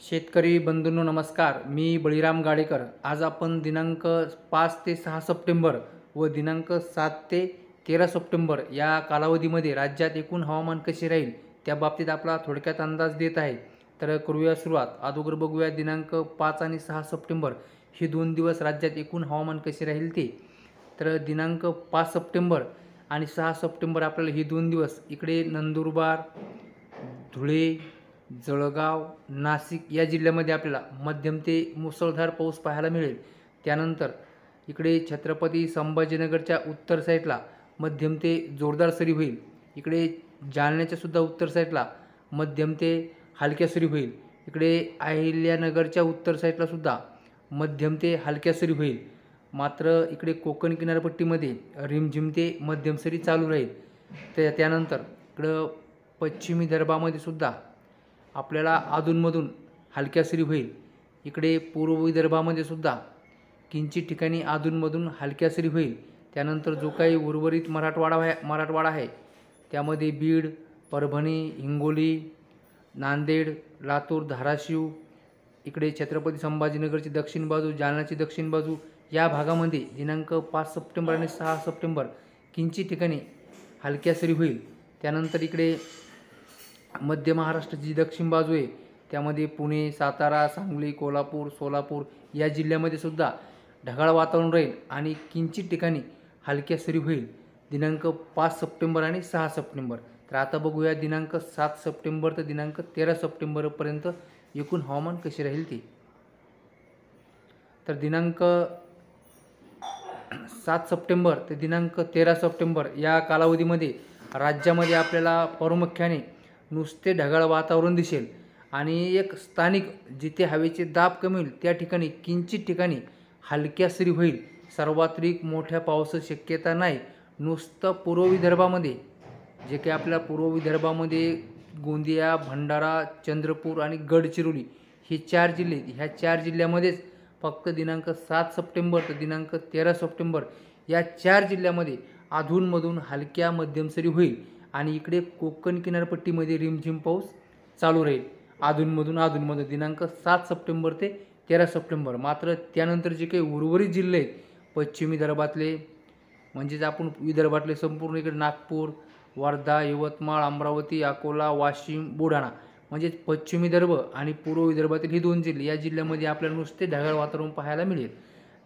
शेतकरी बंधूंनो नमस्कार। मी बळीराम गाडेकर। आज आपण दिनांक 5 ते 6 सप्टेंबर व दिनांक 7 ते 13 सप्टेंबर या कालावधीमध्ये राज्यात एकूण हवामान कसे राहील त्या बाबतीत आपला थोडक्यात अंदाज देत आहे। तर करूया सुरुवात। अगोदर बघूया दिनांक 5 आणि 6 सप्टेंबर हे 2 दिवस राज्यात एकूण हवामान कसे राहील ते। तर दिनांक 5 सप्टेंबर आणि 6 सप्टेंबर आपल्याला हे 2 दिवस इकडे नंदुरबार, धुळे, जळगाव, नाशिक या जिल्ह्यामध्ये आपल्याला मध्यम ते मुसळधार पाऊस पाहायला मिळेल। त्यानंतर इकडे छत्रपती संभाजीनगरच्या उत्तर साईडला मध्यम ते जोरदार सरी होईल। इकडे जालन्याच्या सुद्धा उत्तर साईडला मध्यम ते हलक्या सरी होईल। इकडे अहिल्यानगरच्या उत्तर साईडला सुद्धा मध्यम ते हलक्या सरी होईल। मात्र इकडे कोकण किनारपट्टीमध्ये रिमझिम ते मध्यम सरी चालू राहील। त्यानंतर इकडं पश्चिमी विदर्भामध्ये सुद्धा आपल्याला अधूनमधून हलक्या सरी होईल। इकडे पूर्व विदर्भामध्ये सुद्धा किंचित ठिकाणी अधूनमधून हलक्या सरी होईल। त्यानंतर जो काही उर्वरित मराठवाडा आहे त्यामध्ये बीड, परभणी, हिंगोली, नांदेड, लातूर, धाराशिव, इकडे छत्रपती संभाजीनगरची दक्षिण बाजू, जालन्याची दक्षिण बाजू या भागामध्ये दिनांक 5 सप्टेंबर आणि 6 सप्टेंबर किंचित ठिकाणी हलक्या सरी होईल। त्यानंतर इकडे मध्य महाराष्ट्राची दक्षिण बाजू आहे त्यामध्ये पुणे, सातारा, सांगली, कोल्हापूर, सोलापूर या जिल्ह्यामध्ये सुद्धा ढगाळ वातावरण राहील आणि किंचित ठिकाणी हलक्या सरी होईल दिनांक 5 सप्टेंबर आणि 6 सप्टेंबर। तर आता बघूया दिनांक 7 सप्टेंबर ते दिनांक 13 सप्टेंबरपर्यंत एकूण हवामान कसे राहील ते। तर दिनांक 7 सप्टेंबर ते दिनांक 13 सप्टेंबर या कालावधीमध्ये राज्यामध्ये आपल्याला प्रामुख्याने नुसते ढगाळ वातावरण दिसेल आणि एक स्थानिक जिथे हवेचे दाब कमी होईल त्या ठिकाणी किंचित ठिकाणी हलक्या सरी होईल। सार्वत्रिक मोठ्या पावसाची शक्यता नाही। नुसतं पूर्व विदर्भामध्ये जे काही आपल्या पूर्व विदर्भामध्ये गोंदिया, भंडारा, चंद्रपूर आणि गडचिरोली हे 4 जिल्हे, ह्या 4 जिल्ह्यामध्येच फक्त दिनांक 7 सप्टेंबर ते दिनांक 13 सप्टेंबर या 4 जिल्ह्यामध्ये अधूनमधून हलक्या मध्यम सरी होईल आणि इकडे कोकण किनारपट्टीमध्ये रिमझिम पाऊस चालू राहील अधूनमधून दिनांक 7 सप्टेंबर ते 13 सप्टेंबर। मात्र त्यानंतर जे काही उर्वरित जिल्हे आहेत पश्चिम विदर्भातले म्हणजेच आपण विदर्भातले संपूर्ण इकडे नागपूर, वर्धा, यवतमाळ, अमरावती, अकोला, वाशिम, बुलढाणा म्हणजेच पश्चिम विदर्भ आणि पूर्व विदर्भातील ही 2 जिल्हे या जिल्ह्यामध्ये आपल्याला नुसते ढगाळ वातावरण पाहायला मिळेल।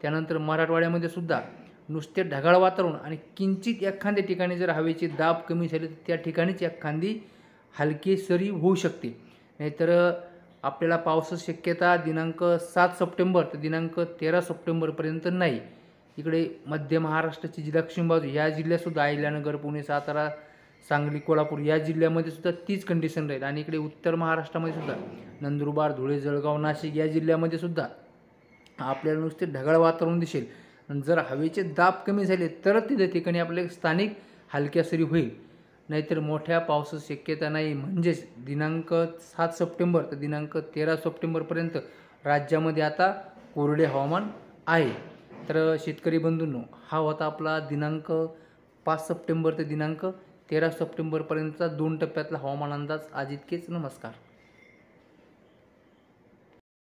त्यानंतर मराठवाड्यामध्ये सुद्धा नुसते ढगाळ वातावरण आणि किंचित एखाद्या ठिकाणी जर हवेचे दाब कमी झाले तर त्या ठिकाणीच एखादी हलकी सरी होऊ शकते। नाहीतर आपल्याला पावसाची शक्यता दिनांक 7 सप्टेंबर ते दिनांक 13 सप्टेंबरपर्यंत नाही। इकडे मध्य महाराष्ट्राची जी दक्षिण बाजू या जिल्ह्यातसुद्धा अहिल्यानगर, पुणे, सातारा, सांगली, कोल्हापूर या जिल्ह्यामध्ये सुद्धा तीच कंडिशन राहील आणि इकडे उत्तर महाराष्ट्रामध्ये सुद्धा नंदुरबार, धुळे, जळगाव, नाशिक या जिल्ह्यामध्ये सुद्धा आपल्याला नुसते ढगाळ वातावरण दिसेल। जर हवेचे दाब कमी झाले तर तिथे ठिकाणी आपल्याला स्थानिक हलक्या सरी होईल, नाहीतर मोठ्या पावसाची शक्यता नाही। म्हणजेच दिनांक 7 सप्टेंबर ते दिनांक 13 सप्टेंबरपर्यंत राज्यामध्ये आता कोरडे हवामान आहे। तर शेतकरी बंधूंनो, हा होता आपला दिनांक 5 सप्टेंबर ते दिनांक 13 सप्टेंबरपर्यंतचा 2 टप्प्यातला हवामान अंदाज। आज इतकेच। नमस्कार।